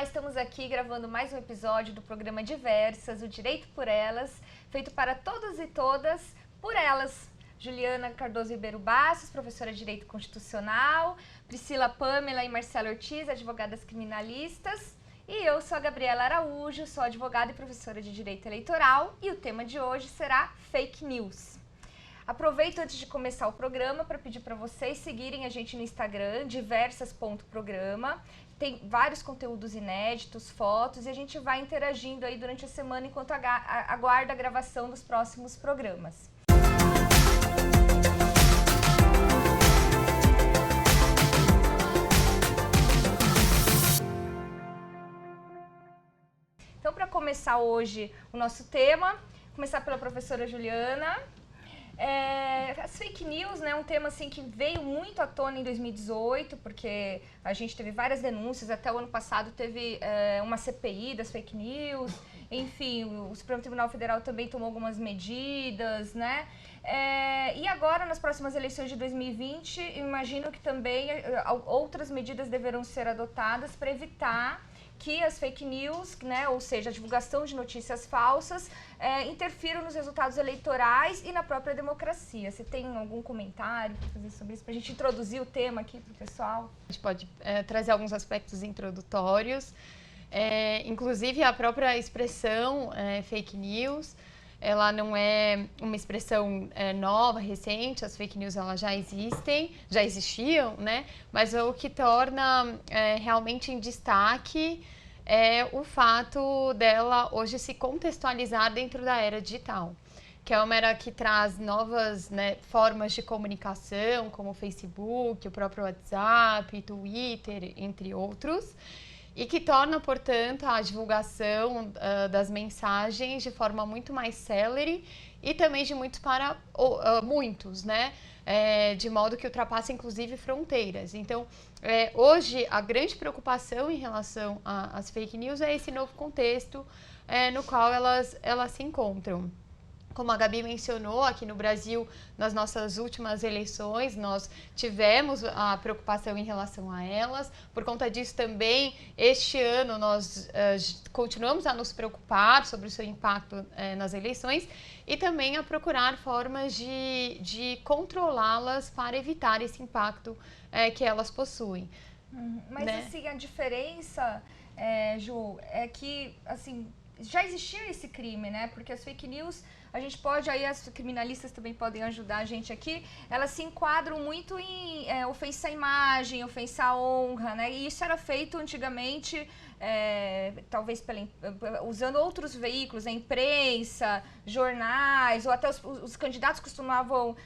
Olá, estamos aqui gravando mais um episódio do programa Diversas, o Direito por Elas, feito para todos e todas por elas. Juliana Cardoso Ribeiro Bastos, professora de Direito Constitucional, Priscila Pâmela e Marcelo Ortiz, advogadas criminalistas, e eu sou a Gabriela Araújo, sou advogada e professora de Direito Eleitoral, e o tema de hoje será Fake News. Aproveito antes de começar o programa para pedir para vocês seguirem a gente no Instagram, diversas.programa. Tem vários conteúdos inéditos, fotos, e a gente vai interagindo aí durante a semana enquanto aguarda a gravação dos próximos programas. Então, para começar hoje o nosso tema, começar pela professora Juliana. As fake news, né, um tema assim que veio muito à tona em 2018, porque a gente teve várias denúncias, até o ano passado teve uma CPI das fake news, enfim, o Supremo Tribunal Federal também tomou algumas medidas, né, e agora nas próximas eleições de 2020, eu imagino que também outras medidas deverão ser adotadas para evitar que as fake news, né, ou seja, a divulgação de notícias falsas, interfiram nos resultados eleitorais e na própria democracia. Você tem algum comentário para fazer sobre isso, para a gente introduzir o tema aqui para o pessoal? A gente pode trazer alguns aspectos introdutórios, inclusive a própria expressão fake news. Ela não é uma expressão nova, recente, as fake news elas já existiam, né? Mas o que torna realmente em destaque é o fato dela hoje se contextualizar dentro da era digital, que é uma era que traz novas, né, formas de comunicação, como o Facebook, o próprio WhatsApp, Twitter, entre outros, e que torna, portanto, a divulgação das mensagens de forma muito mais célere e também de muitos para muitos, né? De modo que ultrapassa, inclusive, fronteiras. Então, hoje, a grande preocupação em relação às fake news é esse novo contexto no qual elas se encontram. Como a Gabi mencionou, aqui no Brasil, nas nossas últimas eleições, nós tivemos a preocupação em relação a elas. Por conta disso também, este ano, nós continuamos a nos preocupar sobre o seu impacto nas eleições e também a procurar formas de controlá-las para evitar esse impacto que elas possuem. Mas, né? Assim, a diferença, Ju, é que, assim, já existia esse crime, né? Porque as fake news, a gente pode, aí as criminalistas também podem ajudar a gente aqui, elas se enquadram muito em ofensa à imagem, ofensa à honra, né? E isso era feito antigamente, talvez usando outros veículos, a imprensa, jornais, ou até os candidatos costumavam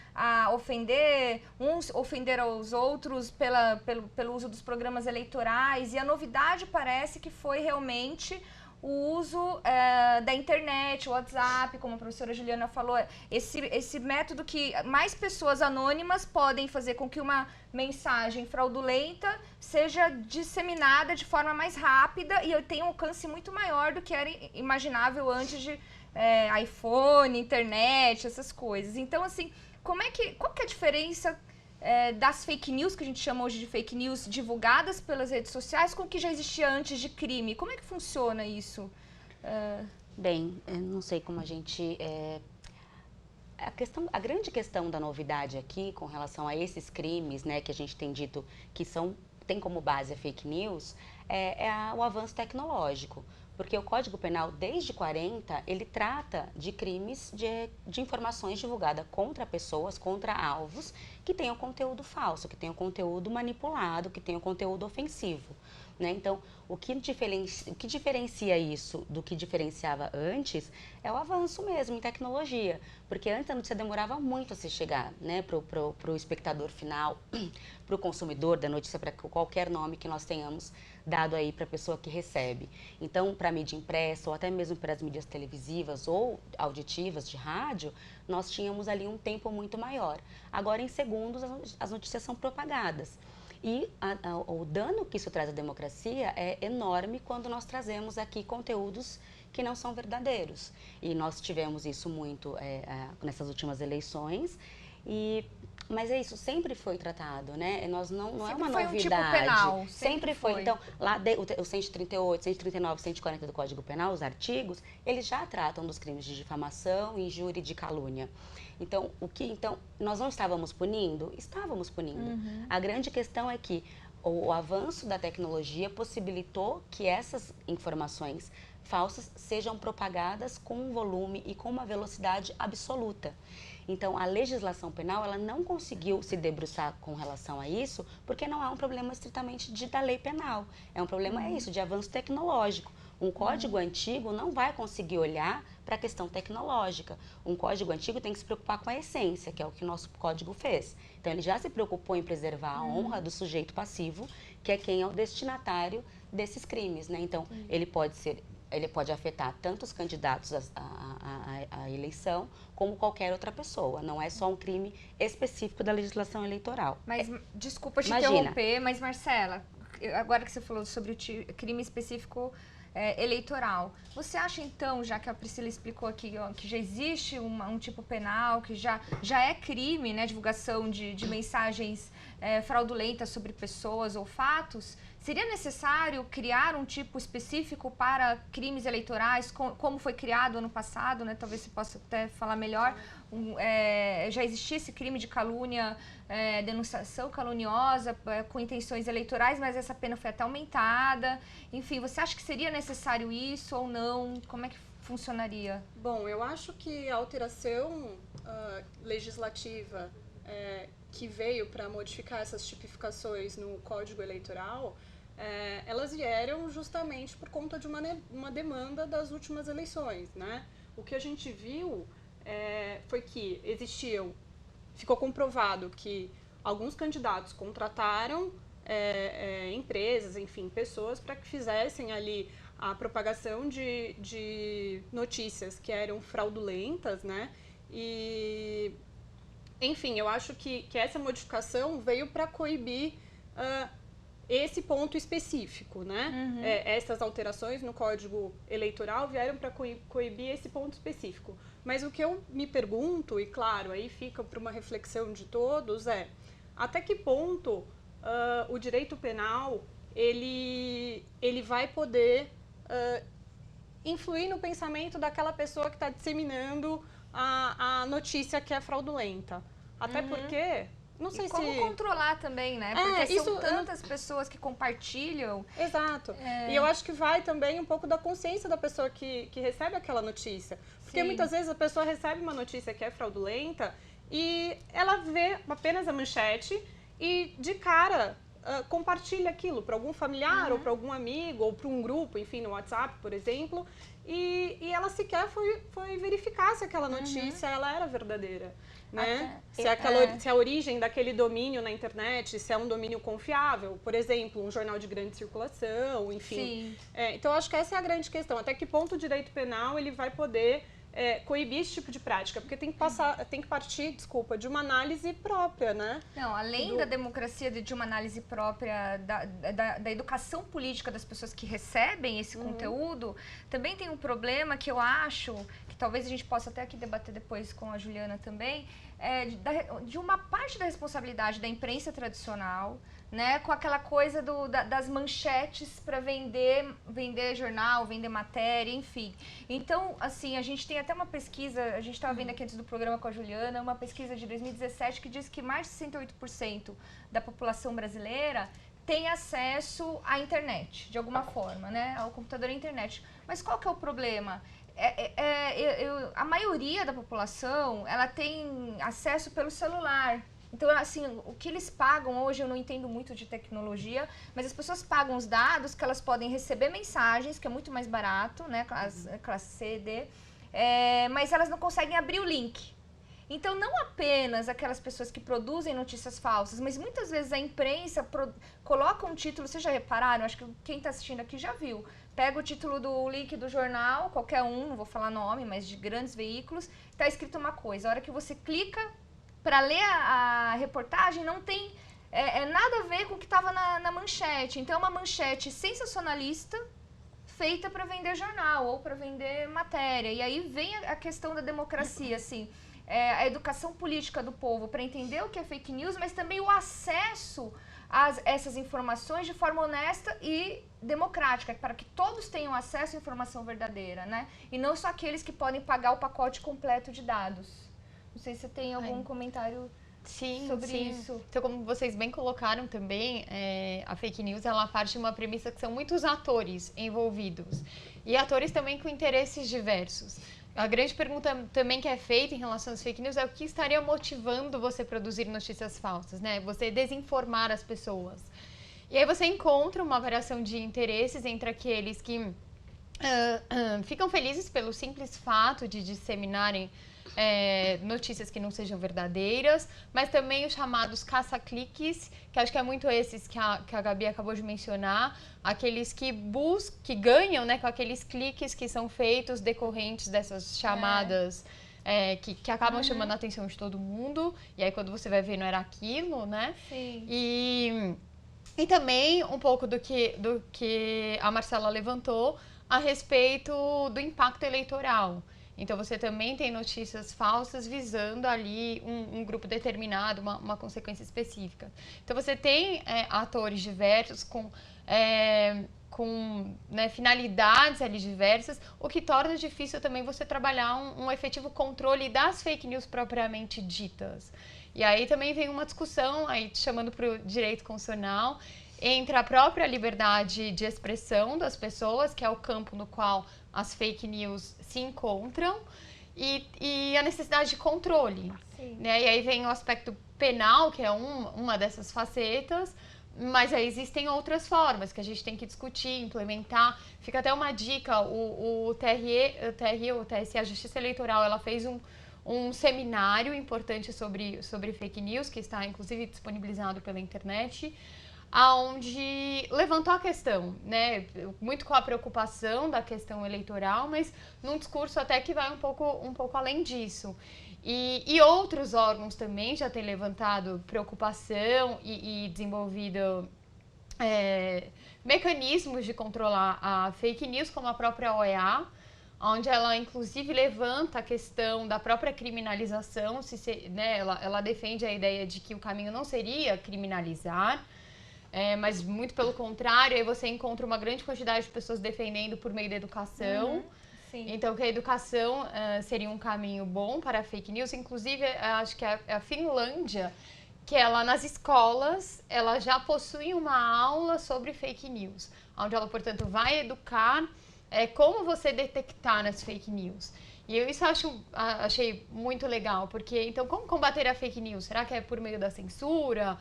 ofender aos outros pelo uso dos programas eleitorais, e a novidade parece que foi realmente o uso da internet, o WhatsApp, como a professora Juliana falou, esse método que mais pessoas anônimas podem fazer com que uma mensagem fraudulenta seja disseminada de forma mais rápida e tenha um alcance muito maior do que era imaginável antes de iPhone, internet, essas coisas. Então, assim, qual que é a diferença das fake news, que a gente chama hoje de fake news, divulgadas pelas redes sociais, com o que já existia antes de crime? Como é que funciona isso? Bem, eu não sei como a gente... A grande questão da novidade aqui, com relação a esses crimes, né, que a gente tem dito que tem como base a fake news, o avanço tecnológico. Porque o Código Penal, desde 40, ele trata de crimes de informações divulgadas contra pessoas, contra alvos, que tenham conteúdo falso, que tenham conteúdo manipulado, que tenham conteúdo ofensivo. Né? Então, o que diferencia isso do que diferenciava antes é o avanço mesmo em tecnologia. Porque antes a notícia demorava muito a se chegar, né, para o espectador final, para o consumidor da notícia, para qualquer nome que nós tenhamos dado aí para a pessoa que recebe. Então, para a mídia impressa ou até mesmo para as mídias televisivas ou auditivas de rádio, nós tínhamos ali um tempo muito maior. Agora, em segundos, as notícias são propagadas. E o dano que isso traz à democracia é enorme quando nós trazemos aqui conteúdos que não são verdadeiros. E nós tivemos isso muito nessas últimas eleições. E Mas é isso, sempre foi tratado, né? Nós não é uma foi novidade. Um tipo penal. Sempre foi. Então, lá o 138, 139, 140 do Código Penal, os artigos, eles já tratam dos crimes de difamação, injúria e de calúnia. Então, nós não estávamos punindo? Estávamos punindo. A grande questão é que o avanço da tecnologia possibilitou que essas informações falsas sejam propagadas com um volume e com uma velocidade absoluta. Então, a legislação penal, ela não conseguiu se debruçar com relação a isso, porque não é um problema estritamente da lei penal. É um problema, de avanço tecnológico. Um código antigo não vai conseguir olhar para a questão tecnológica. Um código antigo tem que se preocupar com a essência, que é o que o nosso código fez. Então, ele já se preocupou em preservar a honra do sujeito passivo, que é quem é o destinatário desses crimes, né? Então, ele pode afetar tanto os candidatos à eleição, como qualquer outra pessoa. Não é só um crime específico da legislação eleitoral. Mas, desculpa te interromper, mas Marcela, agora que você falou sobre o crime específico eleitoral, você acha então, já que a Priscila explicou aqui, que já existe um tipo penal, que já é crime, né, divulgação de mensagens fraudulentas sobre pessoas ou fatos, seria necessário criar um tipo específico para crimes eleitorais, como foi criado ano passado, né? Talvez você possa até falar melhor. Já existia esse crime de calúnia, denunciação caluniosa com intenções eleitorais, mas essa pena foi até aumentada. Enfim, você acha que seria necessário isso ou não? Como é que funcionaria? Bom, eu acho que a alteração legislativa que veio para modificar essas tipificações no Código Eleitoral, elas vieram justamente por conta de uma demanda das últimas eleições, né? O que a gente viu foi que ficou comprovado que alguns candidatos contrataram empresas, enfim, pessoas para que fizessem ali a propagação de notícias que eram fraudulentas, né? E, enfim, eu acho que essa modificação veio para coibir esse ponto específico, né? Essas alterações no Código Eleitoral vieram para coibir esse ponto específico. Mas o que eu me pergunto, e claro, aí fica para uma reflexão de todos, até que ponto o direito penal ele vai poder influir no pensamento daquela pessoa que está disseminando a notícia que é fraudulenta. Até porque... Não sei como controlar também, né? Porque são tantas pessoas que compartilham. Exato. E eu acho que vai também um pouco da consciência da pessoa que recebe aquela notícia. Porque muitas vezes a pessoa recebe uma notícia que é fraudulenta e ela vê apenas a manchete e de cara compartilha aquilo para algum familiar ou para algum amigo ou para um grupo, enfim, no WhatsApp, por exemplo. E ela sequer foi verificar se aquela notícia ela era verdadeira. Né? Se a origem daquele domínio na internet, se é um domínio confiável, por exemplo, um jornal de grande circulação, enfim. Então, acho que essa é a grande questão. Até que ponto o direito penal ele vai poder coibir esse tipo de prática? Porque tem que partir, de uma análise própria, né? Não, além da democracia, de uma análise própria da educação política das pessoas que recebem esse conteúdo, também tem um problema que eu acho, que talvez a gente possa até aqui debater depois com a Juliana também, de uma parte da responsabilidade da imprensa tradicional, né, com aquela coisa das manchetes para vender jornal, vender matéria, enfim. Então, assim, a gente tem até uma pesquisa, a gente estava vendo aqui antes do programa com a Juliana, uma pesquisa de 2017 que diz que mais de 68% da população brasileira tem acesso à internet, de alguma forma, né, ao computador e à internet. Mas qual que é o problema? A maioria da população, ela tem acesso pelo celular. Então, assim, o que eles pagam hoje, eu não entendo muito de tecnologia, mas as pessoas pagam os dados que elas podem receber mensagens, que é muito mais barato, né, classe C, D, mas elas não conseguem abrir o link. Então, não apenas aquelas pessoas que produzem notícias falsas, mas muitas vezes a imprensa coloca um título, vocês já repararam? Acho que quem está assistindo aqui já viu. Pega o título do link do jornal, qualquer um, não vou falar nome, mas de grandes veículos, está escrito uma coisa. A hora que você clica para ler a reportagem, não tem nada a ver com o que estava na manchete. Então, é uma manchete sensacionalista feita para vender jornal ou para vender matéria. E aí vem a questão da democracia, assim. a educação política do povo para entender o que é fake news, mas também o acesso a essas informações de forma honesta e democrática, para que todos tenham acesso à informação verdadeira, né? E não só aqueles que podem pagar o pacote completo de dados. Não sei se você tem algum comentário sobre isso. Então, como vocês bem colocaram também, a fake news ela parte de uma premissa que são muitos atores envolvidos e atores também com interesses diversos. A grande pergunta também que é feita em relação às fake news é o que estaria motivando você a produzir notícias falsas, né? Você desinformar as pessoas. E aí você encontra uma variação de interesses entre aqueles que ficam felizes pelo simples fato de disseminarem notícias que não sejam verdadeiras, mas também os chamados caça-cliques, que acho que é muito esses que a Gabi acabou de mencionar, aqueles que ganham, né, com aqueles cliques que são feitos decorrentes dessas chamadas que acabam chamando a atenção de todo mundo, e aí quando você vai ver não era aquilo, né? Sim. E também um pouco do que a Marcela levantou a respeito do impacto eleitoral. Então, você também tem notícias falsas visando ali um grupo determinado, uma consequência específica. Então, você tem atores diversos com finalidades ali diversas, o que torna difícil também você trabalhar um efetivo controle das fake news propriamente ditas. E aí também vem uma discussão, aí chamando para o direito constitucional, entre a própria liberdade de expressão das pessoas, que é o campo no qual as fake news se encontram, e a necessidade de controle. Né? E aí vem o aspecto penal, que é uma dessas facetas, mas aí existem outras formas que a gente tem que discutir, implementar. Fica até uma dica, o TSE, a Justiça Eleitoral, ela fez um seminário importante sobre fake news, que está inclusive disponibilizado pela internet, onde levantou a questão, né, muito com a preocupação da questão eleitoral, mas num discurso até que vai um pouco além disso. E outros órgãos também já têm levantado preocupação e desenvolvido mecanismos de controlar a fake news, como a própria OEA, onde ela inclusive levanta a questão da própria criminalização, né, ela defende a ideia de que o caminho não seria criminalizar, mas muito pelo contrário, aí você encontra uma grande quantidade de pessoas defendendo por meio da educação. Então, que a educação seria um caminho bom para a fake news. Inclusive, acho que a Finlândia, que ela nas escolas, ela já possui uma aula sobre fake news, onde ela, portanto, vai educar como você detectar as fake news. E eu isso achei muito legal, porque, então, como combater a fake news? Será que é por meio da censura?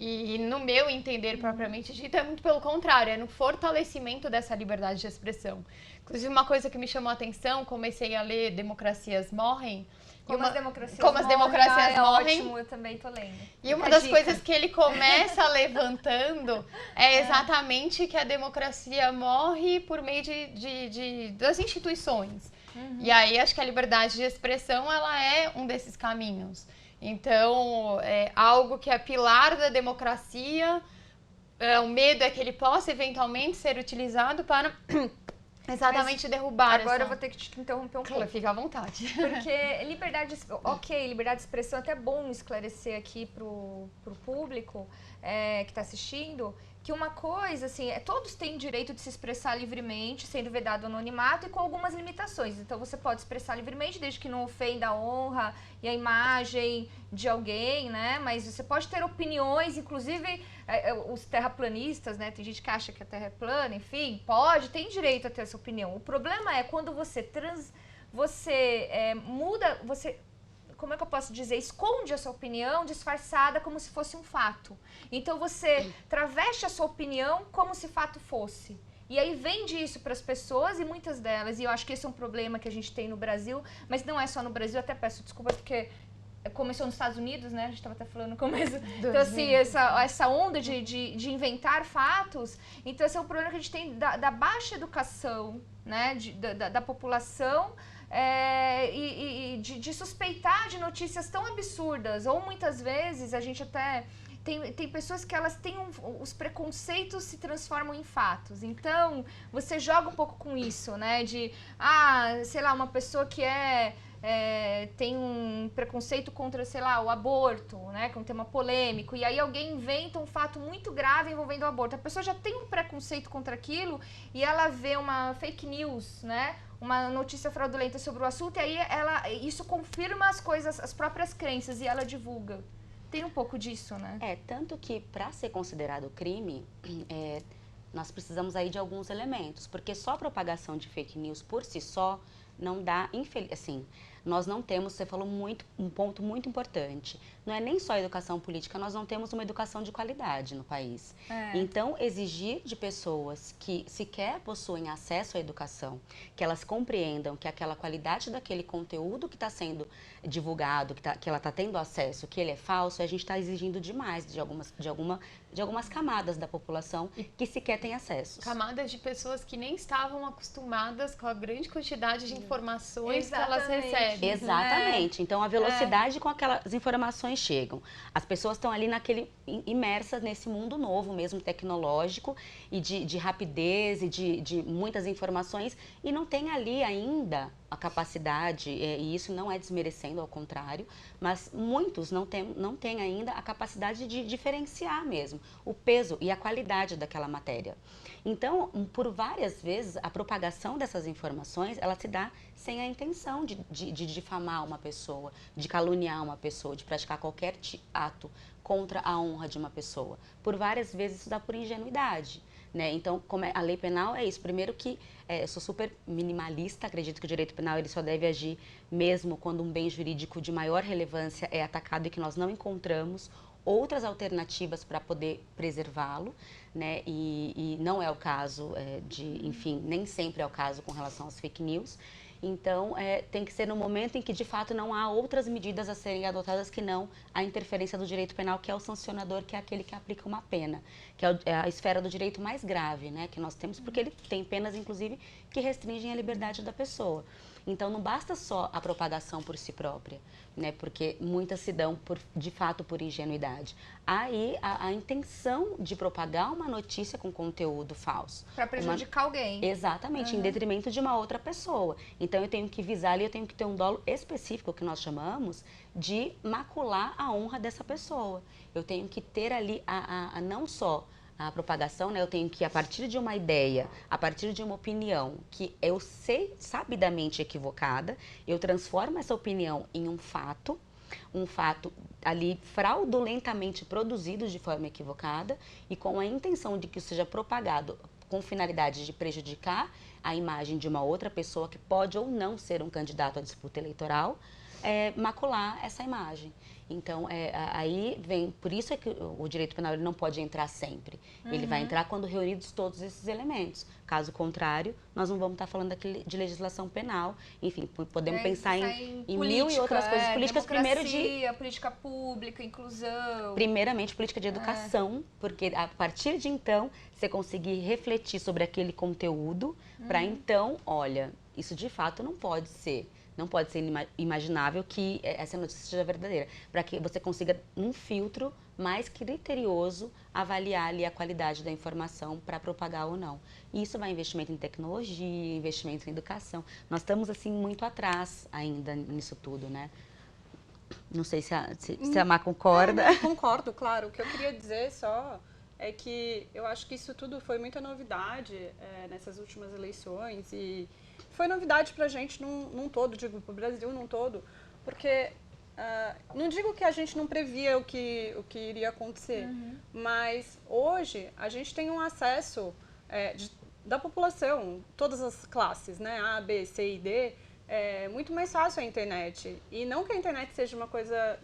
E no meu entender propriamente dito, é muito pelo contrário, é no fortalecimento dessa liberdade de expressão. Inclusive, uma coisa que me chamou a atenção, comecei a ler Democracias Morrem. Como as democracias morrem. Ótimo, eu também tô lendo. E uma das coisas que ele começa levantando é exatamente que a democracia morre por meio das instituições. E aí, acho que a liberdade de expressão, ela é um desses caminhos. Então, algo que é pilar da democracia, o medo é que ele possa eventualmente ser utilizado para exatamente derrubar agora eu vou ter que te interromper um pouco. Fica à vontade. Porque liberdade de expressão, é até bom esclarecer aqui pro público que está assistindo, que uma coisa, assim, todos têm direito de se expressar livremente, sendo vedado o anonimato e com algumas limitações. Então, você pode expressar livremente, desde que não ofenda a honra e a imagem de alguém, né? Mas você pode ter opiniões, inclusive os terraplanistas, né? Tem gente que acha que a Terra é plana, enfim, tem direito a ter essa opinião. O problema é quando você muda, como é que eu posso dizer, esconde a sua opinião disfarçada como se fosse um fato. Então você traveste a sua opinião como se fato fosse. E aí vende isso para as pessoas e muitas delas, e eu acho que esse é um problema que a gente tem no Brasil, mas não é só no Brasil, até peço desculpas porque começou nos Estados Unidos, né? A gente estava até falando no começo. Então, assim, essa onda de inventar fatos. Então, esse é um problema que a gente tem da baixa educação, né? Da população. De suspeitar de notícias tão absurdas, ou muitas vezes a gente até tem pessoas que elas têm os preconceitos se transformam em fatos, então você joga um pouco com isso, né, sei lá, uma pessoa que tem um preconceito contra, sei lá, o aborto, né, que é um tema polêmico, e aí alguém inventa um fato muito grave envolvendo o aborto. A pessoa já tem um preconceito contra aquilo e ela vê uma fake news, né, uma notícia fraudulenta sobre o assunto, e aí isso confirma as coisas, as próprias crenças, e ela divulga. Tem um pouco disso, né? Tanto que para ser considerado crime, nós precisamos aí de alguns elementos, porque só a propagação de fake news por si só não dá, assim, nós não temos, você falou um ponto muito importante, não é nem só a educação política, nós não temos uma educação de qualidade no país. Então, exigir de pessoas que sequer possuem acesso à educação, que elas compreendam que aquela qualidade daquele conteúdo que está sendo divulgado, que ela está tendo acesso, que ele é falso, a gente está exigindo demais de algumas camadas da população que sequer têm acesso. Camadas de pessoas que nem estavam acostumadas com a grande quantidade de informações que elas recebem. Exatamente. Então, a velocidade com aquelas informações chegam. As pessoas estão ali imersas nesse mundo novo mesmo, tecnológico, e de rapidez e de muitas informações, e não tem ali ainda a capacidade, e isso não é desmerecendo, ao contrário, mas muitos não têm ainda a capacidade de diferenciar mesmo o peso e a qualidade daquela matéria. Então, por várias vezes, a propagação dessas informações, ela se dá sem a intenção de difamar uma pessoa, de caluniar uma pessoa, de praticar qualquer ato contra a honra de uma pessoa. Por várias vezes, isso dá por ingenuidade. Né? Então, a lei penal é isso. Primeiro que eu sou super minimalista, acredito que o direito penal ele só deve agir mesmo quando um bem jurídico de maior relevância é atacado e que nós não encontramos outras alternativas para poder preservá-lo, né? E não é o caso enfim, nem sempre é o caso com relação às fake news. Então, tem que ser no momento em que, de fato, não há outras medidas a serem adotadas que não a interferência do direito penal, que é o sancionador, que é aquele que aplica uma pena, que é a esfera do direito mais grave, né, que nós temos, porque ele tem penas, inclusive, que restringem a liberdade da pessoa. Então, não basta só a propagação por si própria, né, porque muitas se dão, de fato, por ingenuidade. Há aí a intenção de propagar uma notícia com conteúdo falso. Para prejudicar alguém. Exatamente, em detrimento de uma outra pessoa. Então, eu tenho que visar ali, eu tenho que ter um dolo específico, que nós chamamos de macular a honra dessa pessoa. Eu tenho que ter ali não só a propagação, né? Eu tenho que, a partir de uma ideia, a partir de uma opinião que eu sei sabidamente equivocada, eu transformo essa opinião em um fato ali fraudulentamente produzido de forma equivocada e com a intenção de que isso seja propagado com finalidade de prejudicar a imagem de uma outra pessoa que pode ou não ser um candidato à disputa eleitoral, macular essa imagem. Então, aí vem, por isso é que o direito penal ele não pode entrar sempre. Ele vai entrar quando reunidos todos esses elementos. Caso contrário, nós não vamos estar falando aqui de legislação penal. Enfim, podemos pensar em política, mil e outras coisas. Políticas primeiro política pública, inclusão. Primeiramente, política de educação, porque a partir de então, você conseguir refletir sobre aquele conteúdo, para então, olha, isso de fato não pode ser. Não pode ser imaginável que essa notícia seja verdadeira, para que você consiga, num filtro mais criterioso, avaliar ali a qualidade da informação para propagar ou não. E isso vai investimento em tecnologia, investimento em educação. Nós estamos, assim, muito atrás ainda nisso tudo, né? Não sei se a Má concorda. Eu concordo, claro. O que eu queria dizer só é que eu acho que isso tudo foi muita novidade nessas últimas eleições e foi novidade para a gente num todo, digo, para o Brasil num todo, porque não digo que a gente não previa o que iria acontecer, mas hoje a gente tem um acesso da população, todas as classes, né, A, B, C e D, muito mais fácil a internet. E não que a internet seja uma coisa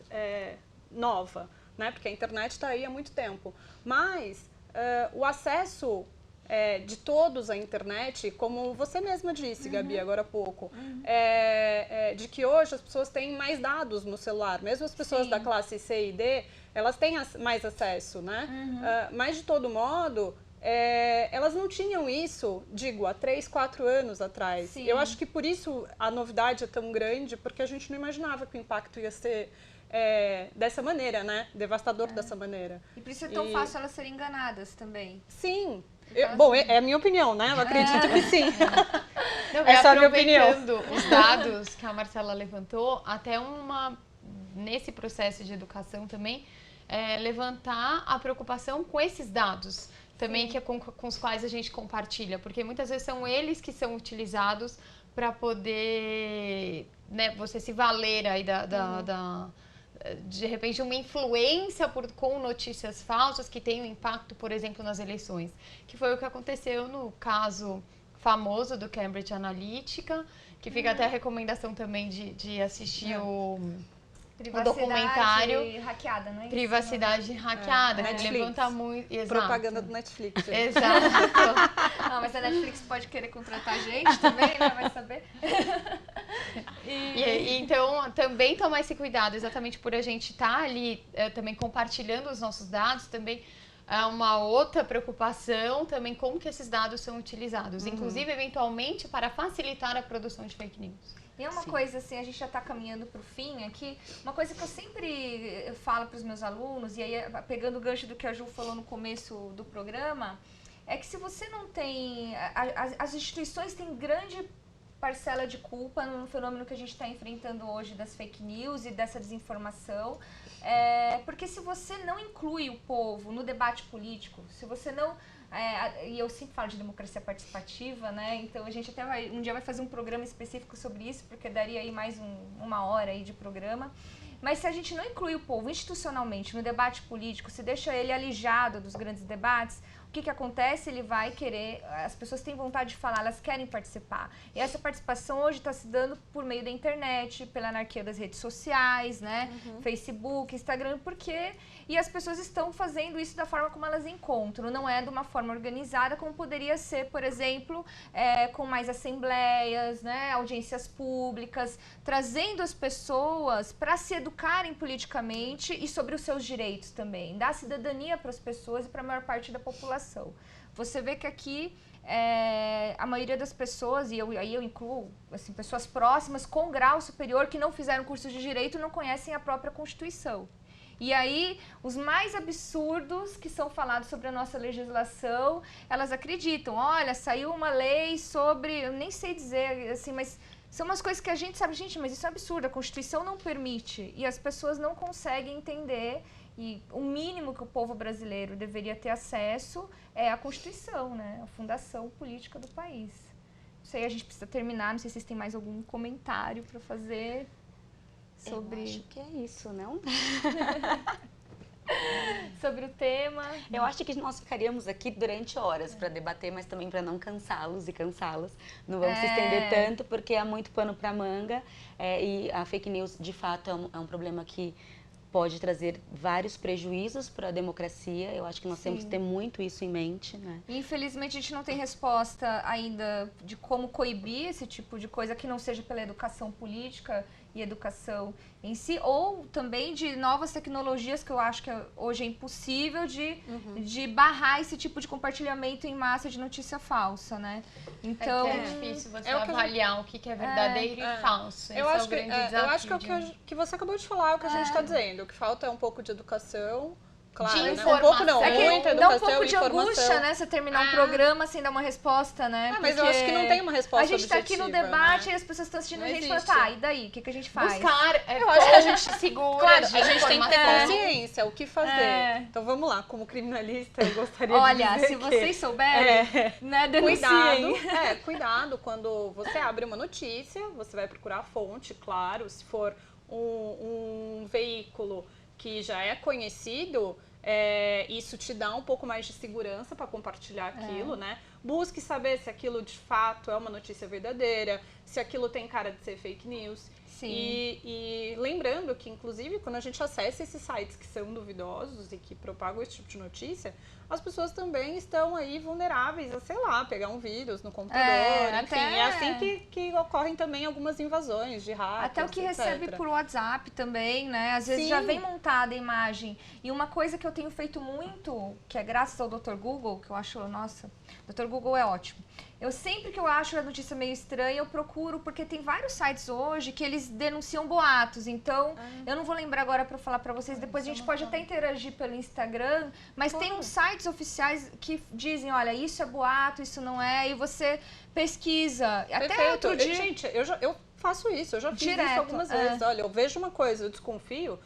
nova, né, porque a internet está aí há muito tempo, mas o acesso de todos à internet, como você mesma disse, Gabi, agora há pouco, de que hoje as pessoas têm mais dados no celular, mesmo as pessoas da classe C e D, elas têm mais acesso, né? Mas, de todo modo, elas não tinham isso, digo, há 3, 4 anos atrás. Sim. Eu acho que por isso a novidade é tão grande, porque a gente não imaginava que o impacto ia ser dessa maneira, né? Devastador dessa maneira. E por isso é tão fácil elas serem enganadas também. Sim. Bom, é a minha opinião, né? Eu acredito que sim. Não, é só a minha opinião. Aproveitando os dados que a Marcela levantou, até nesse processo de educação também, levantar a preocupação com esses dados também, que é com os quais a gente compartilha, porque muitas vezes são eles que são utilizados para poder, né, você se valer aí de repente uma influência com notícias falsas que tem um impacto, por exemplo, nas eleições, que foi o que aconteceu no caso famoso do Cambridge Analytica, que fica até a recomendação também de assistir o documentário hackeada, não é isso? Privacidade hackeada, que Netflix. levanta muito. Exato. Propaganda do Netflix. Exato. Não, mas a Netflix pode querer contratar a gente também, né? Vai saber. Então, também tomar esse cuidado, exatamente por a gente estar ali também compartilhando os nossos dados, também é uma outra preocupação também como que esses dados são utilizados, inclusive, eventualmente, para facilitar a produção de fake news. E é uma coisa assim, a gente já está caminhando para o fim aqui, uma coisa que eu sempre falo para os meus alunos, e aí pegando o gancho do que a Ju falou no começo do programa, é que se você não tem, as instituições têm grande parcela de culpa no fenômeno que a gente está enfrentando hoje das fake news e dessa desinformação, porque se você não inclui o povo no debate político, se você não... e eu sempre falo de democracia participativa, né? Então a gente até um dia vai fazer um programa específico sobre isso, porque daria aí mais uma hora aí de programa. Mas se a gente não inclui o povo institucionalmente no debate político, se deixa ele alijado dos grandes debates, o que acontece? Ele vai querer, as pessoas têm vontade de falar, elas querem participar. E essa participação hoje está se dando por meio da internet, pela anarquia das redes sociais, né? Facebook, Instagram, porque... E as pessoas estão fazendo isso da forma como elas encontram, não é de uma forma organizada como poderia ser, por exemplo, com mais assembleias, né, audiências públicas, trazendo as pessoas para se educarem politicamente e sobre os seus direitos também, dar cidadania para as pessoas e para a maior parte da população. Você vê que aqui a maioria das pessoas, e aí eu incluo assim, pessoas próximas com grau superior que não fizeram curso de direito não conhecem a própria Constituição. E aí, os mais absurdos que são falados sobre a nossa legislação, elas acreditam. Olha, saiu uma lei sobre... Eu nem sei dizer, assim, mas são umas coisas que a gente sabe, gente, mas isso é absurdo, a Constituição não permite. E as pessoas não conseguem entender. E o mínimo que o povo brasileiro deveria ter acesso é a Constituição, né? A fundação política do país. Não sei, a gente precisa terminar, não sei se vocês têm mais algum comentário para fazer... sobre... Eu acho que é isso, não? Sobre o tema. Eu acho que nós ficaríamos aqui durante horas para debater, mas também para não cansá-los e cansá-las. Não vamos se estender tanto, porque há muito pano para manga. E a fake news, de fato, é um problema que pode trazer vários prejuízos para a democracia. Eu acho que nós temos que ter muito isso em mente, né? Infelizmente, a gente não tem resposta ainda de como coibir esse tipo de coisa que não seja pela educação política e educação em si, ou também de novas tecnologias que eu acho que hoje é impossível de barrar esse tipo de compartilhamento em massa de notícia falsa, né? Então... É difícil você avaliar o que é verdadeiro e falso. Eu acho que o que você acabou de falar é o que a gente está dizendo. O que falta é um pouco de educação. Claro, de né? Um pouco não, muita educação, dá um pouco de angústia, né? Você terminar um programa sem dar uma resposta, né? Mas eu acho que não tem uma resposta objetiva. A gente tá aqui no debate, né? E as pessoas estão assistindo a gente e falam, tá, e daí? O que a gente faz? Buscar, eu acho que a gente segura. Claro, a gente tem que ter consciência, o que fazer. Então vamos lá, como criminalista, eu gostaria de dizer olha, se vocês souberem, né, denunciem. Cuidado quando você abre uma notícia, você vai procurar a fonte, claro, se for um veículo que já é conhecido, isso te dá um pouco mais de segurança para compartilhar aquilo, né? Busque saber se aquilo de fato é uma notícia verdadeira, se aquilo tem cara de ser fake news. Sim. E lembrando que, inclusive, quando a gente acessa esses sites que são duvidosos e que propagam esse tipo de notícia, as pessoas também estão aí vulneráveis a, sei lá, pegar um vírus no computador, enfim. É assim que ocorrem também algumas invasões de hackers, até o que recebe por WhatsApp também, né? Às vezes já vem montada a imagem. E uma coisa que eu tenho feito muito, que é graças ao Dr. Google, que eu acho, nossa, Dr. Google é ótimo. Eu sempre que eu acho a notícia meio estranha, eu procuro, porque tem vários sites hoje que eles denunciam boatos. Então, eu não vou lembrar agora para falar para vocês, depois a gente pode até interagir pelo Instagram, mas tem uns sites oficiais que dizem, olha, isso é boato, isso não é, e você pesquisa. Perfeito. Até outro dia... Gente, eu faço isso, eu já fiz isso algumas vezes. Olha, eu vejo uma coisa, eu desconfio,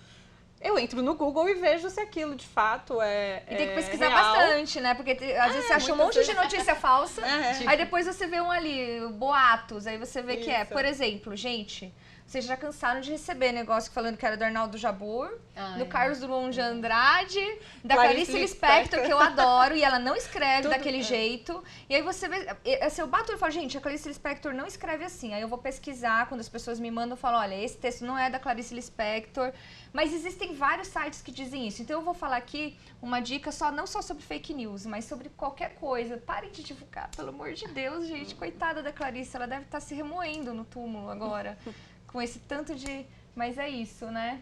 eu entro no Google e vejo se aquilo de fato é E tem que pesquisar real. bastante, né? Porque às vezes você acha um monte de notícia falsa, Tipo. aí depois você vê um ali, boatos, aí você vê que é. Isso. Por exemplo, gente, vocês já cansaram de receber negócio falando que era do Arnaldo Jabor, do Carlos Drummond de Andrade, da Clarice Lispector, que eu adoro, e ela não escreve daquele jeito. E aí você vê, assim, eu bato e falo, gente, a Clarice Lispector não escreve assim. Aí eu vou pesquisar, quando as pessoas me mandam, eu falo, olha, esse texto não é da Clarice Lispector. Mas existem vários sites que dizem isso. Então eu vou falar aqui uma dica não só sobre fake news, mas sobre qualquer coisa. Parem de divulgar, pelo amor de Deus, gente. Coitada da Clarice, ela deve estar se remoendo no túmulo agora. Com esse tanto de... Mas é isso, né?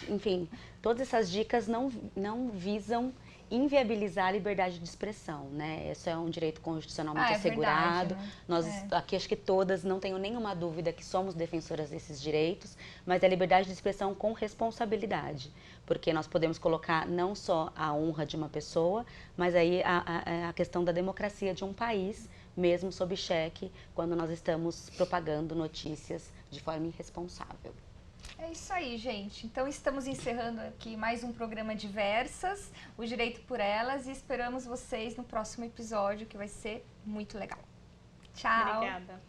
Enfim, todas essas dicas não visam inviabilizar a liberdade de expressão, né? Isso é um direito constitucionalmente assegurado. Verdade, né? Nós aqui, acho que todas, não tenho nenhuma dúvida que somos defensoras desses direitos, mas é a liberdade de expressão com responsabilidade, porque nós podemos colocar não só a honra de uma pessoa, mas aí a questão da democracia de um país, mesmo sob cheque, quando nós estamos propagando notícias de forma irresponsável. É isso aí, gente. Então estamos encerrando aqui mais um programa Diversas, o Direito por Elas, e esperamos vocês no próximo episódio, que vai ser muito legal. Tchau! Obrigada.